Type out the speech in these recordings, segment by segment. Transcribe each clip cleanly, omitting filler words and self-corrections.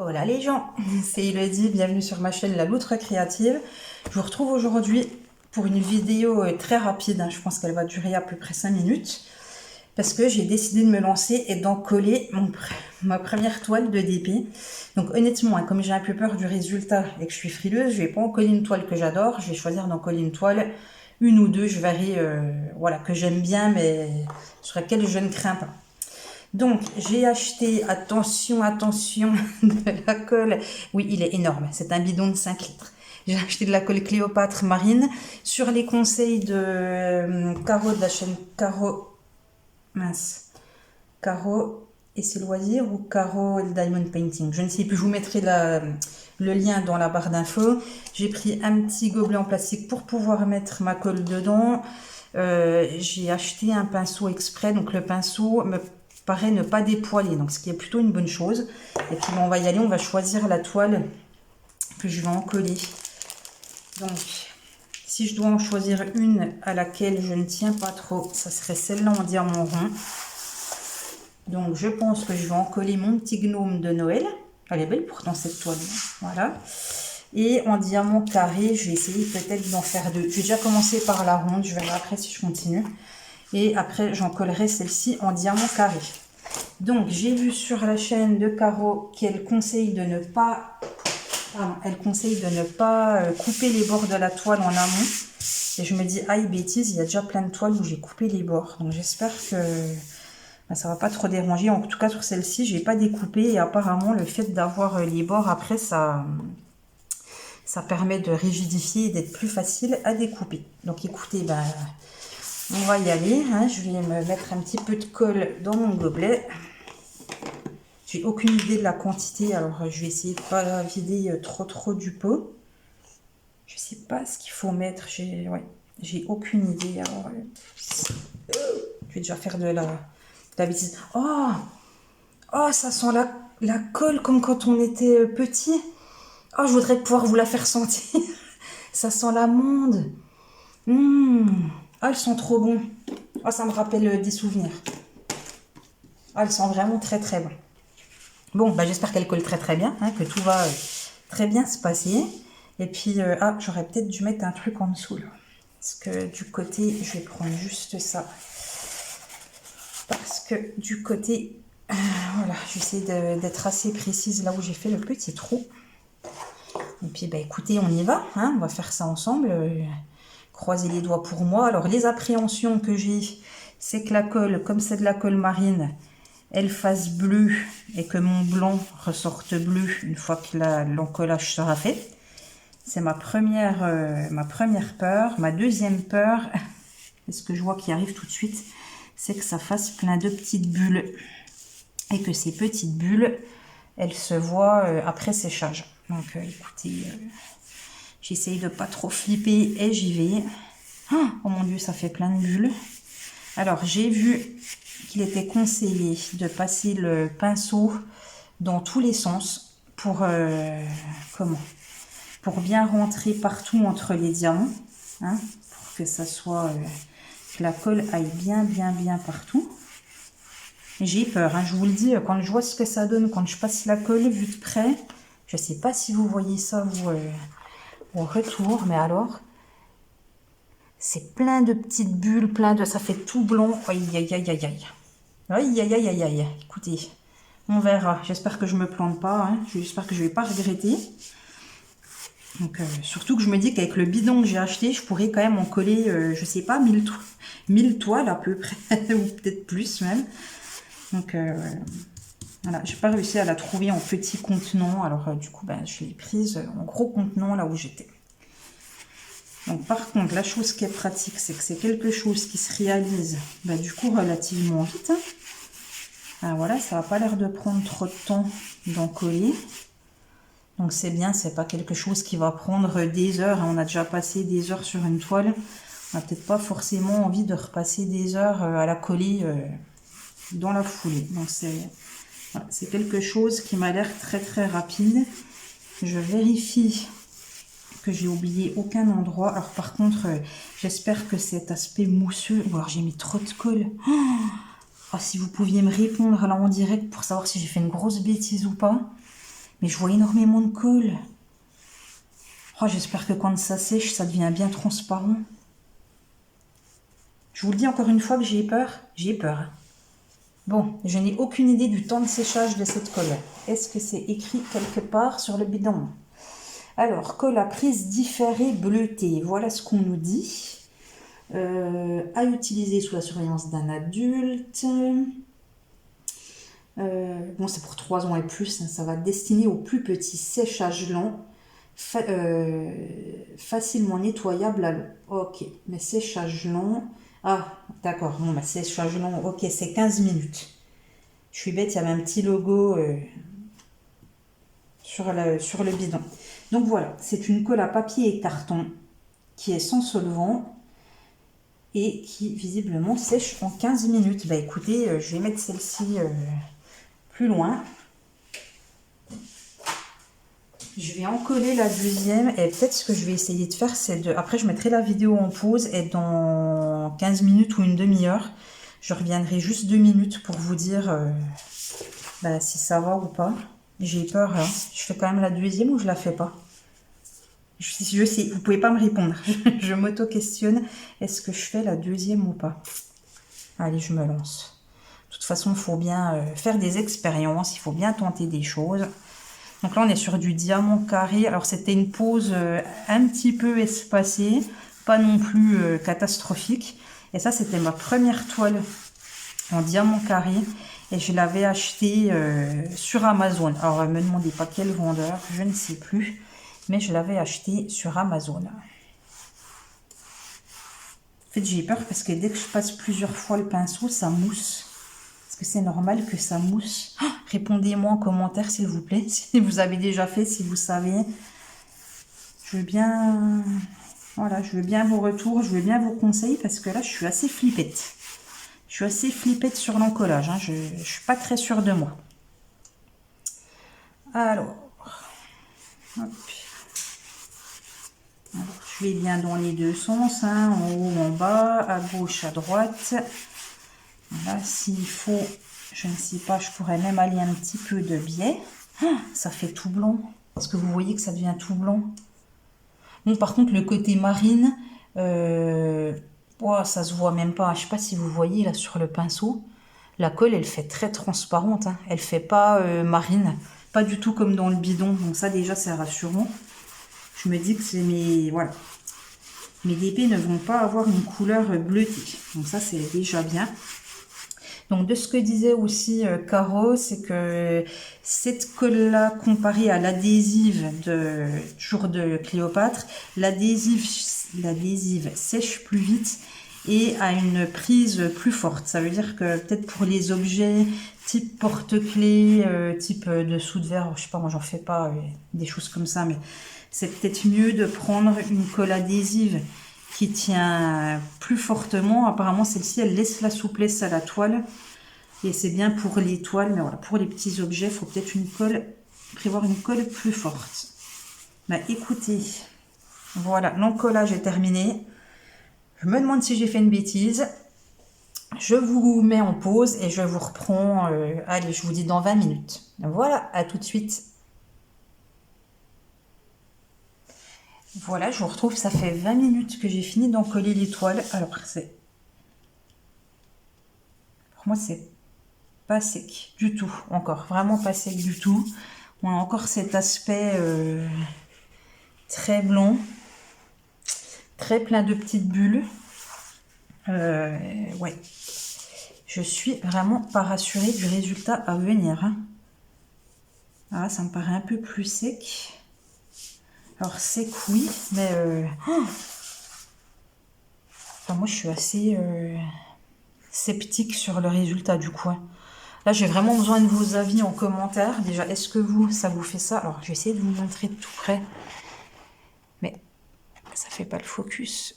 Hola les gens, c'est Elodie, bienvenue sur ma chaîne La Loutre Créative. Je vous retrouve aujourd'hui pour une vidéo très rapide, je pense qu'elle va durer à peu près 5 minutes, parce que j'ai décidé de me lancer et d'en coller ma première toile de DP. Donc honnêtement, comme j'ai un peu peur du résultat et que je suis frileuse, je vais pas en coller une toile que j'adore, je vais choisir d'en coller une toile, une ou deux, je verrai, voilà, que j'aime bien, mais sur laquelle je ne crains pas. Donc, j'ai acheté, attention, attention, de la colle. Oui, il est énorme. C'est un bidon de 5 litres. J'ai acheté de la colle Cléopâtre marine sur les conseils de Caro de la chaîne Caro. Mince. Caro et ses loisirs ou Caro et le Diamond Painting. Je ne sais plus. Je vous mettrai le lien dans la barre d'infos. J'ai pris un petit gobelet en plastique pour pouvoir mettre ma colle dedans. J'ai acheté un pinceau exprès. Donc, le pinceau me paraît ne pas dépoiler, donc ce qui est plutôt une bonne chose. Et puis on va y aller, on va choisir la toile que je vais en coller. Donc si je dois en choisir une à laquelle je ne tiens pas trop, ça serait celle-là en diamant rond. Donc je pense que je vais en coller mon petit gnome de Noël. Elle est belle pourtant cette toile, voilà. Et en diamant carré, je vais essayer peut-être d'en faire deux. J'ai déjà commencé par la ronde, je verrai après si je continue. Et après, j'en collerai celle-ci en diamant carré. Donc, j'ai vu sur la chaîne de Caro qu'elle conseille de ne pas, couper les bords de la toile en amont. Et je me dis, aïe bêtise, il y a déjà plein de toiles où j'ai coupé les bords. Donc, j'espère que ça va pas trop déranger. En tout cas, sur celle-ci, j'ai pas découpé. Et apparemment, le fait d'avoir les bords après, ça permet de rigidifier et d'être plus facile à découper. Donc, écoutez, on va y aller, je vais me mettre un petit peu de colle dans mon gobelet. J'ai aucune idée de la quantité, alors je vais essayer de ne pas vider trop du pot. Je sais pas ce qu'il faut mettre, j'ai aucune idée. Alors, je vais déjà faire de la bêtise. Oh, ça sent la colle comme quand on était petit. Oh, je voudrais pouvoir vous la faire sentir. Ça sent l'amande. Ah, elles sont trop bons. Ah, ça me rappelle des souvenirs. Ah, elles sont vraiment très bon. Bon, j'espère qu'elles collent très bien, que tout va très bien se passer. Et puis, j'aurais peut-être dû mettre un truc en dessous, là. Parce que du côté, je vais prendre juste ça. Parce que du côté, voilà, j'essaie d'être assez précise là où j'ai fait le petit trou. Et puis, écoutez, on y va, on va faire ça ensemble. Croisez les doigts pour moi. Alors, les appréhensions que j'ai, c'est que la colle, comme c'est de la colle marine, elle fasse bleu et que mon blanc ressorte bleu une fois que l'encollage sera fait. C'est ma première peur. Ma deuxième peur, et ce que je vois qui arrive tout de suite, c'est que ça fasse plein de petites bulles. Et que ces petites bulles, elles se voient après séchage. Donc, écoutez... j'essaye de pas trop flipper et j'y vais. Oh mon Dieu, ça fait plein de bulles. Alors, j'ai vu qu'il était conseillé de passer le pinceau dans tous les sens pour bien rentrer partout entre les diamants. Pour que ça soit... que la colle aille bien partout. J'ai peur, je vous le dis, quand je vois ce que ça donne, quand je passe la colle vue de près, je sais pas si vous voyez ça, vous... au retour, mais alors c'est plein de petites bulles, ça fait tout blanc. Aïe. Écoutez, on verra. J'espère que je me plante pas, j'espère que je vais pas regretter. Donc surtout que je me dis qu'avec le bidon que j'ai acheté, je pourrais quand même en coller, je sais pas, 1000 toiles à peu près, ou peut-être plus même. Donc voilà, j'ai pas réussi à la trouver en petit contenant, alors du coup je l'ai prise en gros contenant là où j'étais. Donc par contre, la chose qui est pratique, c'est que c'est quelque chose qui se réalise du coup relativement vite. Alors voilà, ça n'a pas l'air de prendre trop de temps d'en coller. Donc c'est bien, c'est pas quelque chose qui va prendre des heures. On a déjà passé des heures sur une toile. On n'a peut-être pas forcément envie de repasser des heures à la coller dans la foulée. Donc c'est quelque chose qui m'a l'air très rapide. Je vérifie que j'ai oublié aucun endroit. Alors par contre, j'espère que cet aspect mousseux... Ou alors j'ai mis trop de colle. Oh, si vous pouviez me répondre là en direct pour savoir si j'ai fait une grosse bêtise ou pas. Mais je vois énormément de colle. Oh, j'espère que quand ça sèche, ça devient bien transparent. Je vous le dis encore une fois que j'ai peur. J'ai peur. Bon, je n'ai aucune idée du temps de séchage de cette colle. Est-ce que c'est écrit quelque part sur le bidon? Alors, colle à prise différée bleutée. Voilà ce qu'on nous dit. À utiliser sous la surveillance d'un adulte. Bon, c'est pour 3 ans et plus. Hein, ça va destiner aux plus petits. Séchage lent. Facilement nettoyable à l'eau. Ok, mais séchage lent. Ah, d'accord. Bon, bah, séchage lent. Ok, c'est 15 minutes. Je suis bête, il y avait un petit logo sur le bidon. Donc voilà, c'est une colle à papier et carton qui est sans solvant et qui visiblement sèche en 15 minutes. Bah écoutez, je vais mettre celle-ci plus loin. Je vais en coller la deuxième et peut-être ce que je vais essayer de faire, c'est de... Après, je mettrai la vidéo en pause et dans 15 minutes ou une demi-heure, je reviendrai juste 2 minutes pour vous dire si ça va ou pas. J'ai peur, hein. Je fais quand même la deuxième ou je la fais pas? Je sais, vous pouvez pas me répondre. Je m'auto-questionne. Est-ce que je fais la deuxième ou pas? Allez, je me lance. De toute façon, il faut bien faire des expériences, il faut bien tenter des choses. Donc là, on est sur du diamant carré. Alors, c'était une pose un petit peu espacée, pas non plus catastrophique. Et ça, c'était ma première toile en diamant carré. Et je l'avais acheté sur Amazon. Alors, ne me demandez pas quel vendeur, je ne sais plus. Mais je l'avais acheté sur Amazon. En fait, j'ai peur parce que dès que je passe plusieurs fois le pinceau, ça mousse. Est-ce que c'est normal que ça mousse? Oh, répondez-moi en commentaire, s'il vous plaît. Si vous avez déjà fait, si vous savez. Je veux bien... Voilà, je veux bien vos retours, je veux bien vos conseils parce que là, je suis assez flippette. Je suis assez flippette sur l'encollage. Hein. Je ne suis pas très sûre de moi. Alors, hop. Alors, je vais bien dans les deux sens, hein, en haut, en bas, à gauche, à droite. Là, s'il faut, je ne sais pas, je pourrais même aller un petit peu de biais. Oh, ça fait tout blanc. Est-ce que vous voyez que ça devient tout blanc? Bon, par contre, le côté marine, oh, ça se voit même pas. Je ne sais pas si vous voyez là sur le pinceau. La colle, elle fait très transparente. Hein. Elle fait pas marine. Pas du tout comme dans le bidon. Donc ça, déjà, c'est rassurant. Je me dis que c'est voilà. Mes DP ne vont pas avoir une couleur bleutée. Donc ça, c'est déjà bien. Donc de ce que disait aussi Caro, c'est que cette colle-là, comparée à l'adhésive de Jour de Cléopâtre, l'adhésive sèche plus vite et a une prise plus forte. Ça veut dire que peut-être pour les objets type porte-clés, type dessous de verre, je sais pas, moi j'en fais pas des choses comme ça, mais c'est peut-être mieux de prendre une colle adhésive qui tient plus fortement. Apparemment, celle-ci, elle laisse la souplesse à la toile. Et c'est bien pour les toiles, mais voilà, pour les petits objets, il faut peut-être prévoir une colle plus forte. Bah écoutez, voilà, l'encollage est terminé. Je me demande si j'ai fait une bêtise. Je vous mets en pause et je vous reprends, allez, je vous dis dans 20 minutes. Voilà, à tout de suite. Voilà, je vous retrouve, ça fait 20 minutes que j'ai fini d'encoller les toiles. Alors, pour moi, c'est pas sec du tout, encore, vraiment pas sec du tout. On a encore cet aspect très blanc, très plein de petites bulles. Ouais, je suis vraiment pas rassurée du résultat à venir. Hein. Ah, ça me paraît un peu plus sec. Alors sec oui, mais enfin, moi je suis assez sceptique sur le résultat du coup. Là j'ai vraiment besoin de vos avis en commentaire. Déjà, est-ce que ça vous fait ça? Alors je vais essayer de vous montrer de tout près, mais ça fait pas le focus.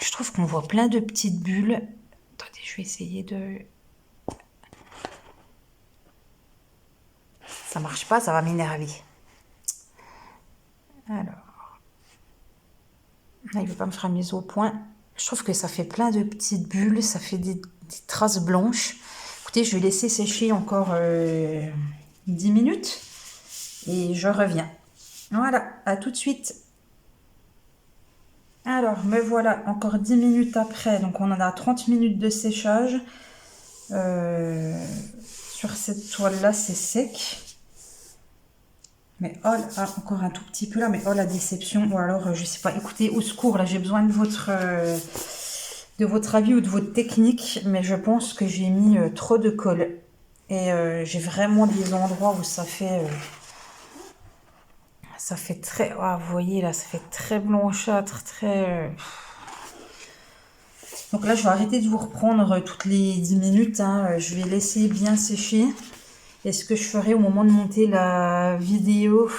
Je trouve qu'on voit plein de petites bulles. Attendez, je vais essayer de... Ça marche pas, ça va m'énerver. Alors, là, il ne veut pas me faire mise au point. Je trouve que ça fait plein de petites bulles, ça fait des traces blanches. Écoutez, je vais laisser sécher encore 10 minutes. et je reviens. Voilà, à tout de suite. Alors, me voilà encore 10 minutes après, donc on en a 30 minutes de séchage. Sur cette toile-là, c'est sec. Mais oh là, encore un tout petit peu là, mais oh la déception. Ou alors, je sais pas, écoutez, au secours, là, j'ai besoin de votre avis ou de votre technique, mais je pense que j'ai mis trop de colle. Et j'ai vraiment des endroits où ça fait très, ah, vous voyez là, ça fait très blanchâtre, très... Donc là, je vais arrêter de vous reprendre toutes les 10 minutes, hein. Je vais laisser bien sécher. Et ce que je ferai au moment de monter la vidéo,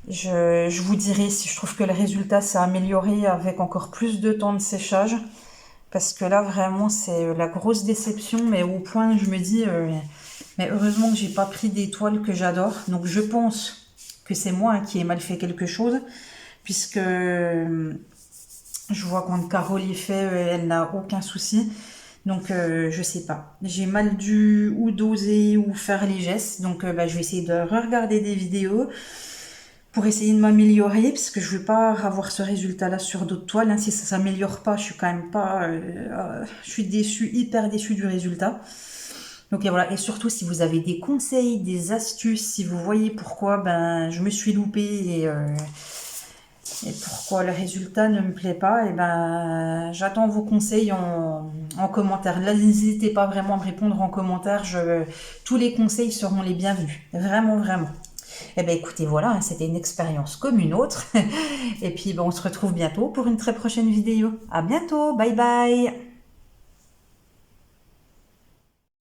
je vous dirai si je trouve que le résultat s'est amélioré avec encore plus de temps de séchage. Parce que là, vraiment, c'est la grosse déception, mais au point je me dis, mais heureusement que j'ai pas pris des toiles que j'adore. Donc je pense que c'est moi qui ai mal fait quelque chose, puisque je vois quand Carole y fait, elle n'a aucun souci. Donc je sais pas. J'ai mal dû ou doser ou faire les gestes. Donc je vais essayer de re-regarder des vidéos pour essayer de m'améliorer, parce que je veux pas avoir ce résultat-là sur d'autres toiles, hein. Si ça s'améliore pas, je suis quand même pas... je suis déçue, hyper déçue du résultat. Donc et voilà, et surtout si vous avez des conseils, des astuces, si vous voyez pourquoi je me suis loupée et pourquoi le résultat ne me plaît pas, et j'attends vos conseils en commentaire. Là, n'hésitez pas vraiment à me répondre en commentaire, tous les conseils seront les bienvenus, vraiment, vraiment. Écoutez, voilà, c'était une expérience comme une autre. Et puis, on se retrouve bientôt pour une très prochaine vidéo. À bientôt, bye bye!